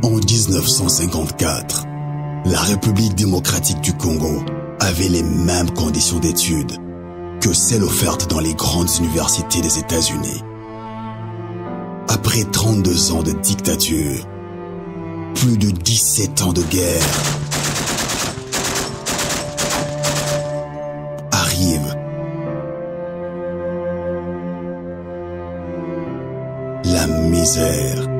En 1954, la République démocratique du Congo avait les mêmes conditions d'études que celles offertes dans les grandes universités des États-Unis. Après 32 ans de dictature, plus de 17 ans de guerre, arrive la misère.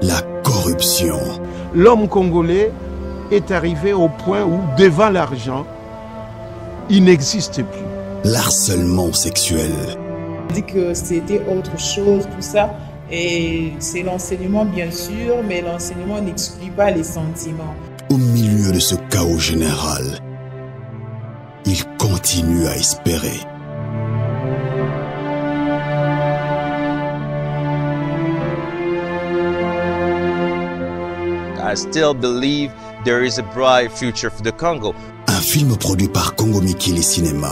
La corruption. L'homme congolais est arrivé au point où, devant l'argent, il n'existe plus. L'harcèlement sexuel. On dit que c'était autre chose, tout ça. Et c'est l'enseignement, bien sûr, mais l'enseignement n'exclut pas les sentiments. Au milieu de ce chaos général, il continue à espérer. I still believe there is a bright future for the Congo. Un film produit par Congo Mikili Cinéma,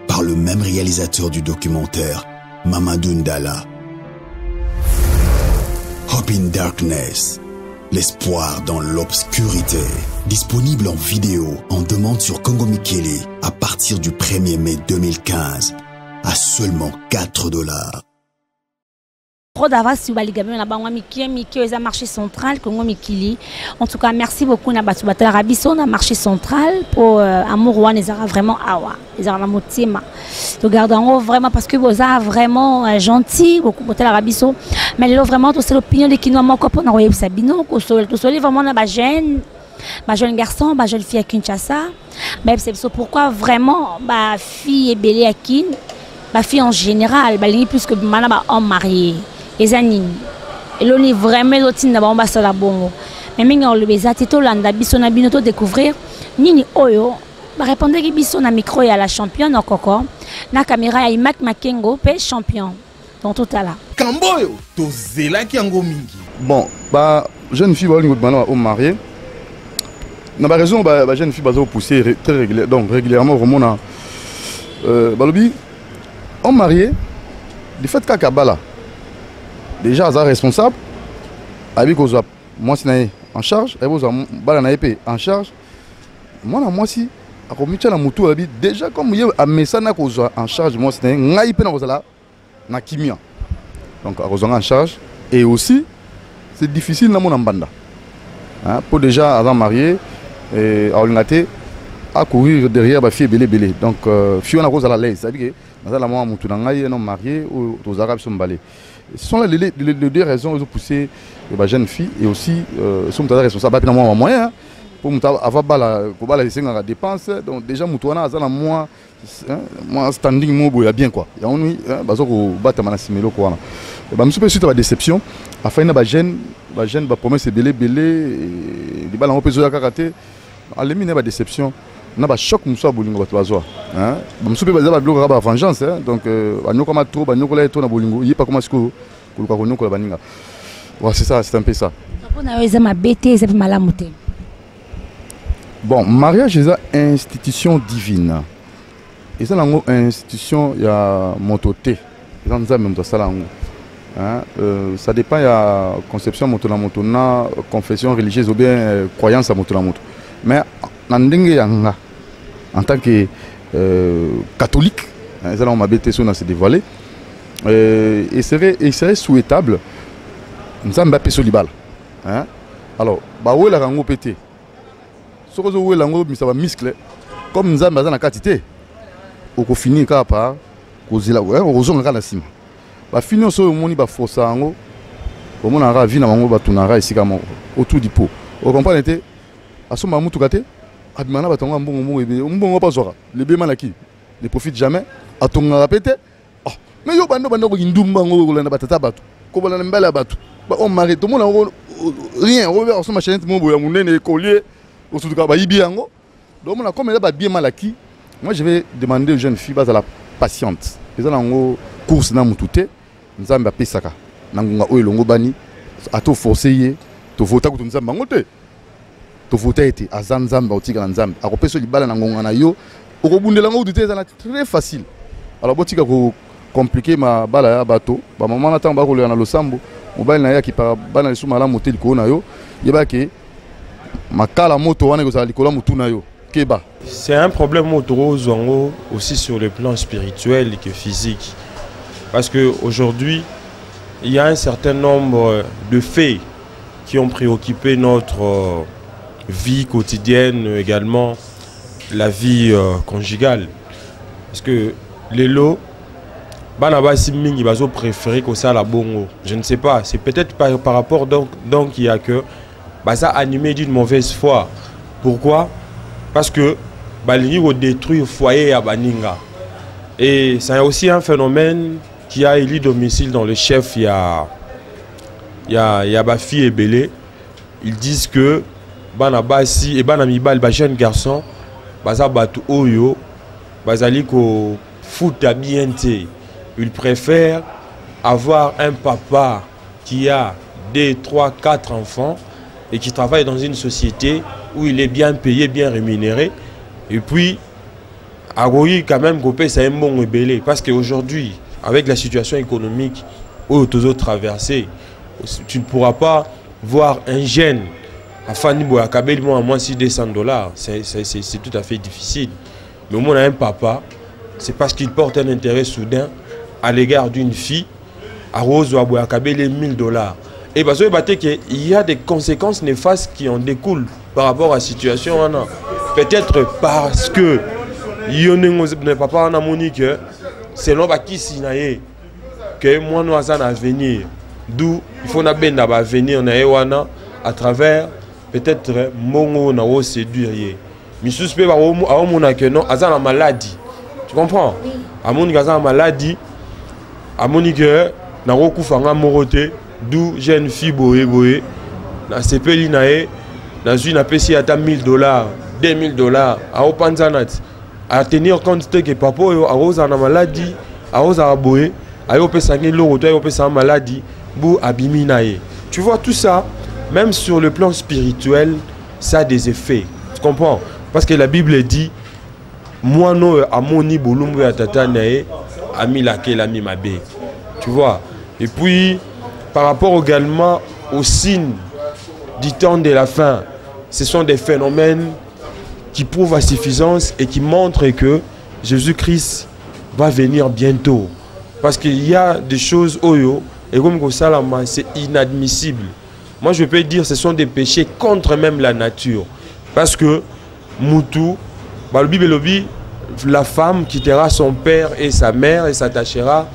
par le même réalisateur du documentaire, Mamadou Ndala. Hope in Darkness, l'espoir dans l'obscurité. Disponible en vidéo, en demande sur Congo Mikili à partir du 1er mai 2015, à seulement $4. D'avance na marché central Congo Mikili. En tout cas, merci beaucoup na batu batala rabiso na marché central pour amour wana ezara vraiment awa. Ezara na motima. Regardons vraiment parce que vous êtes vraiment gentil beaucoup batala rabiso. Mais là vraiment c'est l'opinion de kino moko pour na royaume sabino ko sol vraiment na ba jeune garçon, ba jeune fille à Kinshasa. Mais c'est pourquoi vraiment ba fille est belle à Kin, ba fille en général, ba plus que mana ba homme marié. Les animes. Et l'on est vraiment l'autre n'a pas ça la bongo. Mais maintenant le bezati to landa biso na bino to découvrir nini oyo. Ba répondre que biso na micro et à la championne en coco. Na caméra ya Imak Makengo pe champion. Dans tout à la. Kamboyo to zela ki ango mingi. Bon, bah jeune fille ba lingo bana au marié. Na ba raison ba jeune fille ba zo pousser très régulièrement vraiment na balobi au marié du fait qu'Akabala déjà, ça responsable. Avec moi, c'est en charge. Et vous avez en charge. Moi, si, déjà, comme il y a un message en charge, moi, c'est un kimia. Donc, en charge. Et aussi, c'est difficile dans mon banda. Pour déjà, avant marié, à courir derrière ma fille belé. Donc, fille, on a la l'aise. C'est-à-dire que, on marié ou aux Arabes sont balés. Ce sont les deux raisons qui ont poussé les jeunes filles et aussi sont responsables de moyens pour avoir la dépense. Donc déjà, Moutouana a moi standing mobile bien quoi. Il y a un bazo battre manasimelo quoi. Bah me suis suite à la déception. Afin na ba jeune promesse belé les balles en peso ya karaté. À l'émine ba déception. Na ba choc muso bolingo bato bazwa hein ba muso pe bazaba bloka ba vengeance hein donc banoko ma trop banoko la to na bolingo yi pas comment est-ce que ko konoko la baninga ouais c'est ça c'est un peu ça bon mariage est une institution divine et ça lango institution ya mototé dans nzambe mto sala ngo hein ça dépend ya conception motona confession religieuse ou bien croyance à motona moto mais na ndenge yanga en tant que catholique, on m'a bêté sur se dévoiler. Il serait souhaitable, nous avons baptisé Solibal. Alors, où est la rango pété? Ce que vous avez dit, ça va muscler. Comme nous avons la quantité, on va finir par causer la on va la cime. Bah finir sur le monde, bah force à ango. Au monde a vie na mango bah tunara ici comme autour du pot. Vous comprenez? À ce moment tout gâté. Abimana batonga mbongo pas zora le bema laki ne profite jamais atonga répéter oh mais yo bando ko ndumba ngo landa batata batu ko bana mbala batu ba on mari to mona rien on va sur ma chaîne mo boya munene collier au sous ba yibi yango donc mona comme là ba bien malaki moi je vais demander aux jeunes filles bas à la patiente ils ont ngo course na mutute nzamba pesaka nangunga oyelongo bani ato forcer to vota ko nzamba ngote to voter été à Zanzamba au Tigre Nzamba à repérer libala na ngonga na yo okobundelango douter ezala très facile. Alors botika ko compliqué ma bala ya bato ba maman na tamba ko le na losambo mobile na ya ki para bana lesu mala motel ko na yo yeba ke makala moto wana ko za likola mutu na yo keba. C'est un problème autour zongo aussi sur le plan spirituel que physique. Parce que aujourd'hui, il y a un certain nombre de faits qui ont préoccupé notre vie quotidienne, également la vie conjugale. Parce que les lots, Banabasi Mingi Bazo préféré que ça la bongo. Je ne sais pas, c'est peut-être par rapport donc il y a que ça animé d'une mauvaise foi. Pourquoi? Parce que Balingi va détruire le foyer à Baninga. Et c'est aussi un phénomène qui a élu domicile dans le chef, il y a Bafi et Belé. Ils disent que Banabasi et Banamibal, les jeunes garçons, Baza Batu Oyo, Bazali ko foot à bien. Ils préfèrent avoir un papa qui a 2, 3, 4 enfants et qui travaille dans une société où il est bien payé, bien rémunéré. Et puis, Agoyi quand même, c'est un bon rebelle. Parce qu'aujourd'hui, avec la situation économique où tu as traversé, tu ne pourras pas voir un jeune à Fanny Boakabel, moi, à moins $200. C'est tout à fait difficile. Mais moi, on a un papa, c'est parce qu'il porte un intérêt soudain à l'égard d'une fille, à Rose ou à Boakabel, $1000. Et parce qu'il y a des conséquences néfastes qui en découlent par rapport à la situation. Peut-être parce que papa a Monique, c'est l'homme qui s'inaye que moi nous avons un avenir. D'où il faut n'abenga avenir à travers peut-être mongo na o séduire. Mais suspect à mon que non, azan la maladie. Tu comprends? À mon azan maladie, à mon que na roku fanga moroté. D'où jeune fille boé na sepeli nae na zui na pesi ata $1000 $2000 a opanzanat à tenir compte que papa a rose na maladie a rose a boé a pesa ngi loro to a pesa maladie bou abimi nae. Tu vois tout ça, même sur le plan spirituel, ça a des effets. Tu comprends? Parce que la Bible dit moi no amoni bolumbu ya tata nae ami laquelle l'ami mabe. Tu vois? Et puis par rapport également aux signes du temps de la fin, ce sont des phénomènes qui prouvent à suffisance et qui montrent que Jésus-Christ va venir bientôt. Parce qu'il y a des choses, et comme ça, c'est inadmissible. Moi, je peux dire que ce sont des péchés contre même la nature. Parce que, Moutou, la Bible dit, la femme quittera son père et sa mère et s'attachera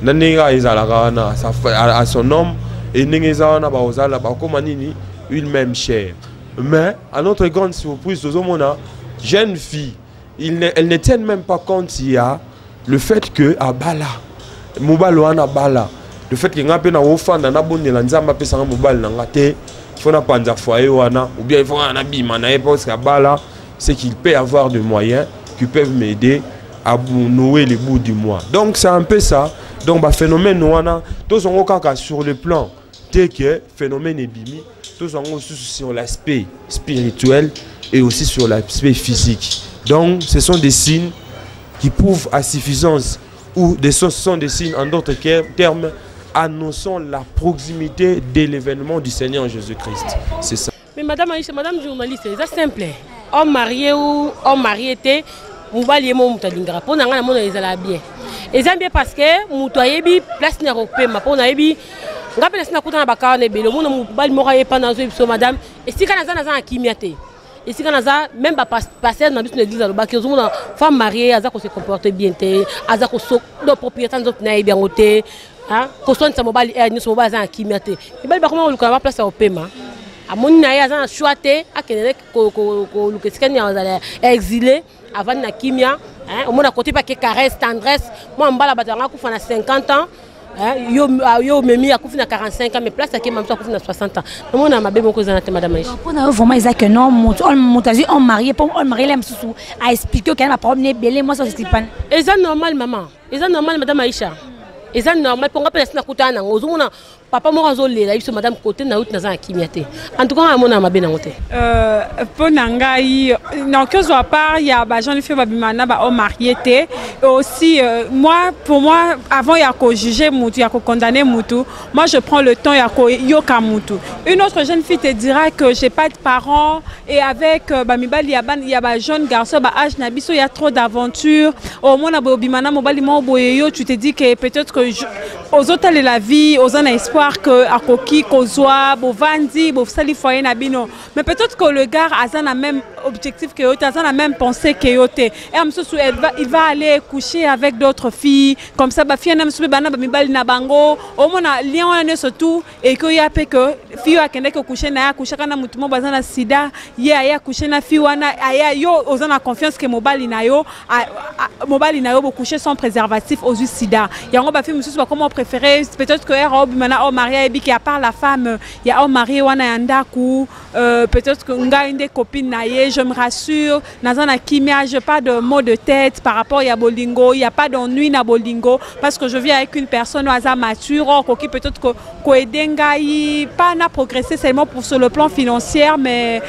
à son homme et une même chair. Mais à notre grande surprise, jeune fille, elles ne tiennent même pas compte s'il y a le fait que à Bala, le fait que n'a pas offert na bonne la nzamba pesa mobile na ngate, faut na panza foyer wana ou bien il faut na bima na parce que Bala, c'est qu'il peut avoir des moyens qui peuvent m'aider à nouer les bouts du mois. Donc c'est un peu ça. Donc bah phénomène wana tous on kaka sur le plan tel que phénomène ébimi, tous on sur l'aspect spirituel et aussi sur l'aspect physique. Donc ce sont des signes qui prouvent à suffisance ou ce sont des signes en d'autres termes annonçant la proximité de l'événement du Seigneur Jésus-Christ. C'est ça. Mais madame Aïcha, madame journaliste, c'est simple. Homme marié ou homme marié était mobali mo mutadingara pona ngana mona ezala bien. Ezala bien parce que mutoyebi place na ropema pona yebi ngapela sina kutana bakana ne belo mona mobali mo kaye pana zo biso madame et si kana za kimiate. Et si kana za même ba passer dans biso l'église alobaki ozomona femme mariée aza ko se comporter bien te aza ko so do propriétaire nzot na yebi ngote hein ko sonta mobali ni so mobali za kimiate. Ibali ba comment luka ba place ropema. Amoni na ya za choité akenele ko lukesikani azala exilé avant na kimia hein au monde côté pas que caresse tendresse moi mbala batanga kufa na 50 ans hein yo memi akufa na 45 ans mais place à qui même akufa na 60 ans au monde ma bébé ko za na madame Aïcha pour na vraiment ils que non montazi on marié pour on marié l'aime sous a expliquer que na parole ne belé moi ça c'est pas et ça normal maman et ça normal madame Aïcha et ça normal pour ngapela sina kutana ngozumuna papa moko azolela biso madame côté na out naza na kimia te en tout cas amona mabe nango te po na ngai non que soit part il y a ba jeune fille babimana ba homme marié te et aussi moi pour moi avant il y a ko juger mutu il y a ko condamner mutu moi je prends le temps il y a ko yoka mutu une autre jeune fille te dira que j'ai pas de parents et avec ba mibali il y a ba jeune garçon ba âge na biso il y a trop d'aventures au moins na babimana mobali mo boyeyo tu te dis que peut-être que aux autres la vie aux en espoir que akoki kozwa bovandi bosali foyer na bino mais peut-être que le gars a la même objectif que yote a la même pensée que yote et il va aller coucher avec d'autres filles comme ça ba fille na msupe bana ba mibali na bango au mona lien wana surtout et que ya pe que fille akende ko coucher na ya coucher kana mutu mo bazana sida ye ya coucher na fille wana aya yo ozana confiance que mobali na yo bo coucher sans préservatif aux sida yango ba fille msusu ba comment préférer peut-être que robe mana au marié et qui à part la femme il y a au marié wana yandaku peut-être que nga une copine naie je me rassure nazana kimia je pas de maux de tête par rapport à bolingo il y a pas d'ennui na bolingo parce que je vis avec une personne asa mature qui peut-être que koedengai pas na progressé seulement pour sur le plan financier mais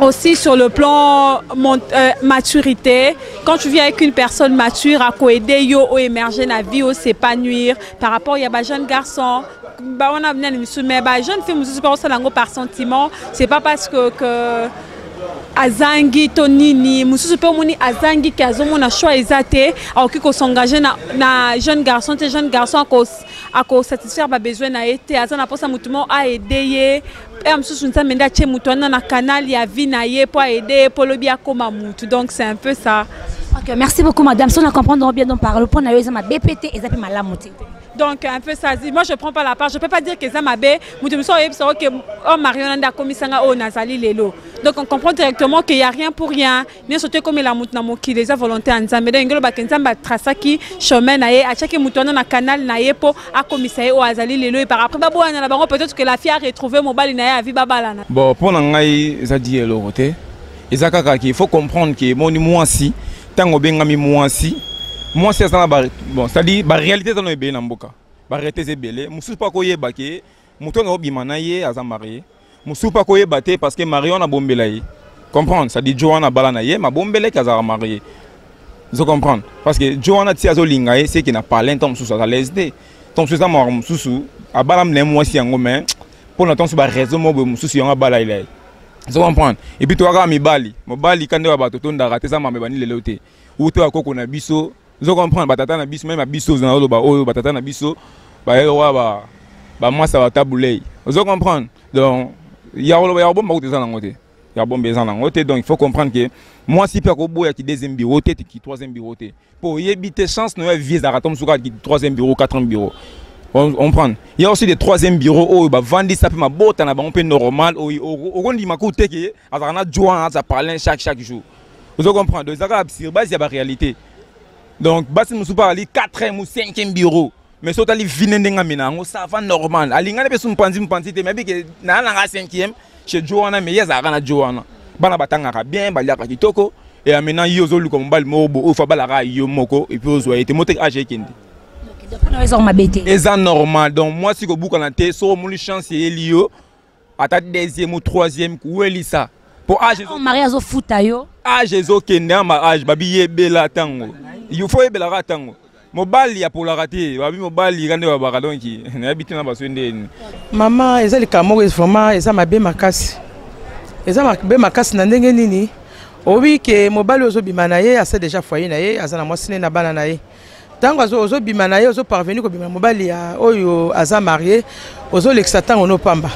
aussi sur le plan maturité, quand tu vis avec une personne mature à aider yo au émerger la vie au s'épanouir par rapport il y a des jeunes garçons bah on a venu mais bah jeune fille mususu pas ça par sentiment c'est pas parce que azangi tonini mususu pe moni azangi ki azomona choix ezate akoki ko s'engager na jeune garçon à satisfaire ba besoin na été azana posa mutumo a aider et mususu nta menda che mutwana na canal ya vie na ye pour aider pour le bien comme mutu donc c'est un peu ça. OK, merci beaucoup madame. Si on a comprendre bien donc par le point na yo ma BPT et ça peut malamuté. Donc un peu ça. Moi je prends pas la part. Je peux pas dire que ça m'a bé. Que oh Marion komisanga o nazali lelo. Donc on comprend directement qu'il y a rien pour rien. Ni sauter comme la mutna moki les volonté ensemble. Donc ngelo ba kenzamba trasaki chemin na ye a chaque mutona na canal na ye po a commissaire o azali lelo et par après ba boana na bango peut-être que la fille a retrouvé mobile na ye a vi babala na. Bon pour ngai ça dit le côté. Ezaka kaki il faut comprendre que mon moi si tango bengami moi si moi c'est ça bon c'est-à-dire la réalité dans le pays n'amboka la réalité c'est belé musu pas koye baké muto na obimana ye aza marié musu pas koye baté parce que marion na bombela ye comprendre ça dit Joanna balana ye ma bombele kaza marié vous comprendre parce que Joanna ti azo linga ye c'est qui n'a pas l'intention musu ça lesde ton musu ça mo musu abalam ne moi si yango mais pour l'instant sur ba raison mo musu yanga bala ile vous comprendre et puis toi mi bali mo bali kande wa bato to ndara te ça ma bani lelo te ou to akoko na biso. Vous comprenez, batata na biso, même à biso, batata na biso, moi ça va tabouler. Vous comprenez, donc il y a bon beaucoup de gens dans côté, il y a bon besoin dans côté, donc il faut comprendre que moi si pas qu'il y a qui deuxième bureau, qui troisième bureau, pour y éviter chance, nous avons vise à ratom sur qui troisième bureau, quatrième bureau. On prend. Il y a aussi des troisième bureaux où bah vendre ça peut ma botte, on peut normal, on dit ma côté qui, on a joint, ça parle chaque jour. Vous comprenez, donc ça sur base il y a la réalité. Donc, si nous sommes pas allés 4e ou 5e bureau, mais si nous sommes allés ça va normal. Ali ngana besu mpanzi mais que na 5e chez Joanna mais ya za na Joanna. Bana batanga bien baliaka kitoko et maintenant yozo lu comme bal mobo ou fa balara yo moko et puis ozo été moté age kindi. C'est normal. Donc moi si ko buka na te so mon chance elio ata 2e ou 3e ou elisa. Pour âge on marie azo futa yo. Âge ezo kende ma âge babi bela tango. Il faut bela ratango. Mobali ya pour la rater, babi mobali kande ba baradon ki na habité na baswende. Maman ezali kamoko vraiment eza mabe makasi. Eza mabe makasi na ndenge nini? Obi ke mobali ozo bimana ye asa déjà foyer na ye azana mwasine na bana na ye. Tango ozo bimana ye ozo parvenir ko bimana mobali ya oyo aza marié ozo l'exatant ono pamba.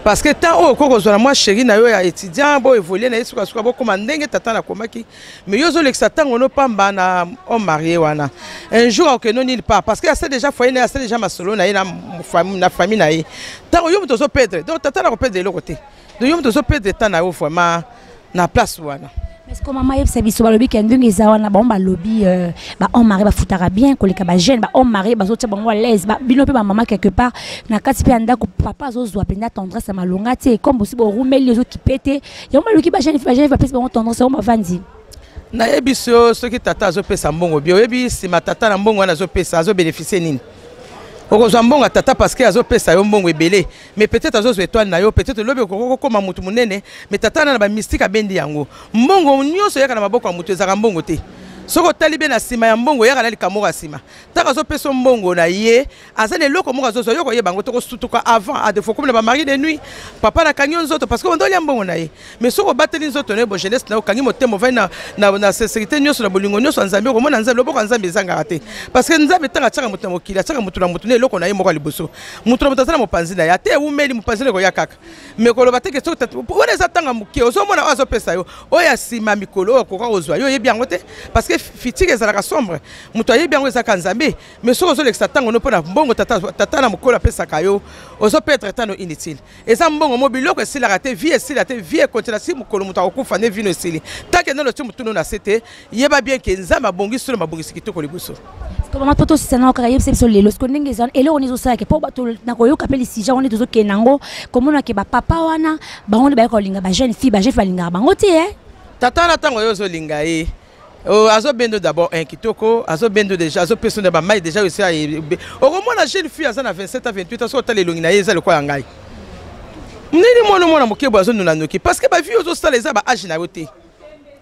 Parce que tant au cours de moi chérie na yo ya étudiant bo évoluer na suka suka bo comme ndenge tata na komaki mais yo zo l'exatant ono pamba na homme marié wana un jour que non il pas parce que c'est déjà foyer na c'est déjà masolo na na famille na ye tant yo mto zo perdre donc tata na ko perdre de l'autre côté donc yo mto zo perdre temps na yo vraiment na place wana. Est-ce que maman yeb service ba lobby kendung ezawana ba on lobby ba on mari ba futara bien ko leka ba jeune ba on mari ba zo tia bango l'aise ba bino pe ba maman quelque part na kati pe anda ko papa zo zo apenda tendresse ma longa te comme aussi bo rumeli les autres qui pété yo ma loki ba jeune va pesa ba tendresse on ma vandi na ebiso ce qui tata zo pesa mbongo bio ebi si ma tata na mbongo na zo pesa zo bénéficier nini okozwa mbongo tata parce que azopesa yo mbongo ebele mais peut-être azozwa étoile na yo peut-être lobi okokoma mutu munene mais tata na ba mystique abendi yango mbongo nyonso yaka na maboko ya mutu ezaka mbongo te soko tali be na sima ya mbongo yaka na likambo ya sima taka azopesa mbongo na ye azana eloko moko azozwa yo koyeba ngo toko sutuka avant à défaut comme na ba mari de nuit papa na kanyo nzoto parce que ondoli mbongo na ye mais soko bateli nzoto na bo jeunesse na kangi motemo vai na sécurité nyonso na bolingo nyonso nzambe ko mona nzambe loboko nzambe ezanga te parce que nzambe tanga tsaka motemo kila tsaka mutu na mutu ne eloko na ye moko liboso mutu na mutazana mopanzi na ya te umeli mopanzi ko ya kaka mais ko lobate ke soko wana za tanga mukie ozomona azopesa yo oya sima mikolo ko ka ozwa yo yebi yango te parce que fitike ezalaka sombre mutu ayebi yango ezaka nzambe mais soko ozolekisa ntango no mpona mbongo tata na mokolo apesaka yo ozopetre tano inutile eza mbongo mo biloko esilaka te vie esila te vie ekontina si mokolo mutu akokufa ne vino esili tanke nano ti mutu no na se te yeba bien ke nzambe abongisi solo mabongisi kitoko liboso Comment poto sisana okaka yebisa biso lelo siko ndenge ezana eloko nini ezosalaka mpo bato nakoyoka mpe lisija wana tozokende nango komona ke bapapa wana bango nde bayaka kolinga bajeune fille balingaka bango te tata na ntango oyo ozolinga ye azo bendo d'abord un kitoko azo bendo déjà azo personne ba mai déjà aussi au moins la jeune fille azana 27 à 28 ans so tala elongi na ye za lekwa ngai nini mwana mokebo azo nuna noki parce que ba vie ozo sala eza ba âge na yote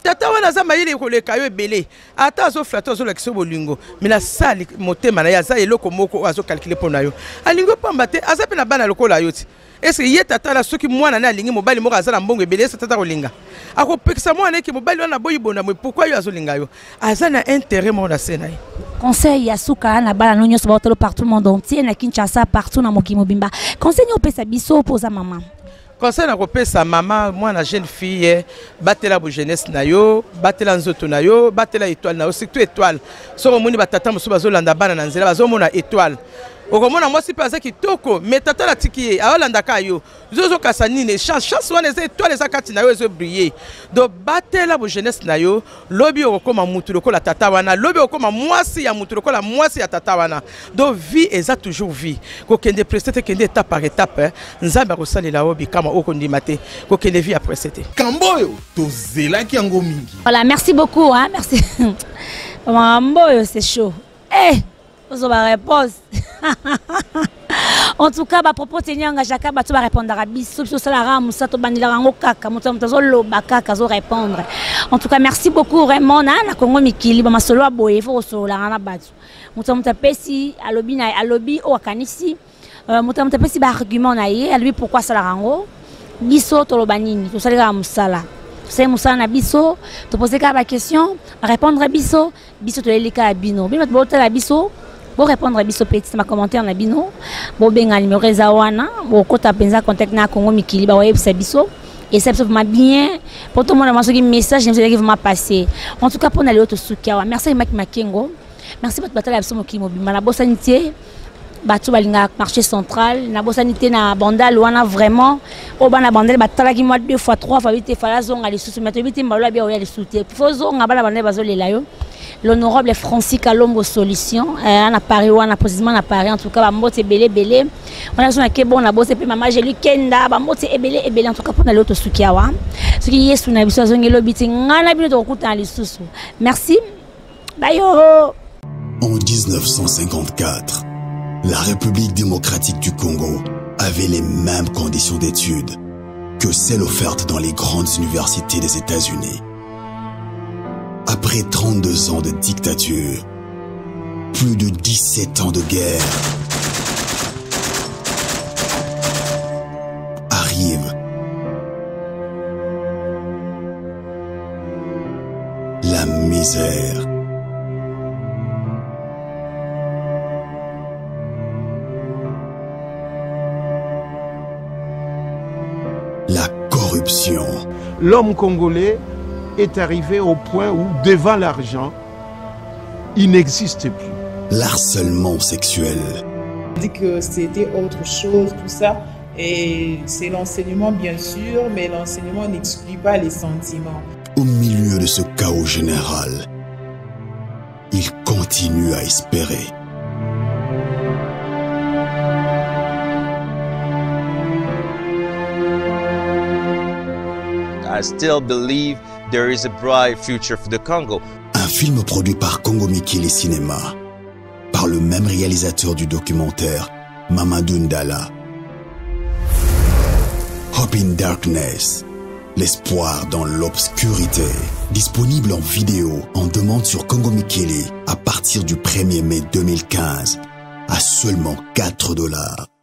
tata wana za mayele ko leka yo ebele ata azo flatter azo lekso bolingo mais la sali motema na ya za eloko moko azo calculer pona yo alingo pamba te aza pe na bana lokola yoti est-ce que tata la soki mwana na alingi mobali moko azala mbongo ebele sa tata kolinga akopekisa mwana ki mobali wana boyi bona mais pourquoi yo azolinga yo azana intérêt mo na sena ye conseil ya suka na bala no nyonso baotelo partout le monde entier na Kinshasa partout na mokili mobimba conseil nyo pesa biso poza mama conseil na kopesa mama mwana jeune fille batela bo jeunesse na yo batela nzoto na yo batela étoile na yo surtout étoile soko moni batata mosu bazolanda bana na nzela bazomona étoile okomona mwasi pe aza kitoko mais tata la tiki ye aolandaka yo zozokasa nini chance wana eza étoile eza kati na yo ezobriller donc batela bo jeunesse na yo lobi okokoma mutu lokola tata wana lobi okokoma mwasi ya mutu lokola mwasi ya tata wana donc vie eza toujours vie kokende prester te kende étape par étape nzambe akosalela yo bikama okondima te kokende vie après c'était kamboyo tozelaki yango mingi. Voilà, merci beaucoup hein, merci Mamboyo c'est chaud vous avez réponse. En tout cas, à propos de Nyanga Jaka, tu vas répondre à Bissou, sur la rame, ça te banira en okaka, moutazo bakaka, répondre. En tout cas, merci beaucoup vraiment. Na Congo Mikili, ma solo a boye, faut solo la rana batu. Moutapesi, à lobby au Akanisi, moutapesi argument na ye, à lui pourquoi ça la rango. Bissou tolobanini, tout ça les rames sala. C'est Moussa na biso, te poser la question, répondre à biso, biso to lelika bino. Bien tu la biso. Pour répondre à biso petit ma commentaire na bino bo benga numéro zawana bo kota penza contact na Congo Mikili ba websa biso et ça m'a bien pour tout le monde qui message je vais vous passer en tout cas pour aller auto sukia merci Makengo merci pour batala biso mokili mobima na bosanité batu balinga marché central na bosanité na bandal wana vraiment o bana bandal batala ki moi 2 fois 3 fois 8 fois la zonga les sous mettre 8 mbalo bien oya les soutiens faut zonga bana bandal bazolela yo l'honorable Francis Kalombo Solution on a Paris on a positionnement à Paris en tout cas ba mbote belé on a besoin que bon na bosse pe mama jeli kenda ba mbote ebele en tout cas pour aller auto sukiawa ce qui yesu na biso zongelo biti ngana bino to kuta lisusu merci bayo. En 1954, la République démocratique du Congo avait les mêmes conditions d'études que celles offertes dans les grandes universités des États-Unis. Après 32 ans de dictature, plus de 17 ans de guerre, arrive la misère. La corruption. L'homme congolais est arrivé au point où, devant l'argent, il n'existe plus. L'harcèlement sexuel. On dit que c'était autre chose, tout ça. Et c'est l'enseignement, bien sûr, mais l'enseignement n'exclut pas les sentiments. Au milieu de ce chaos général, il continue à espérer. I still believe there is a bright future for the Congo. Un film produit par Congo Mikili Cinéma, par par le même réalisateur du documentaire, Mamadou Ndala. Hope in Darkness, l'espoir dans l'obscurité. Disponible en vidéo en demande sur Congo Mikili à partir du 1er mai 2015 à seulement $4.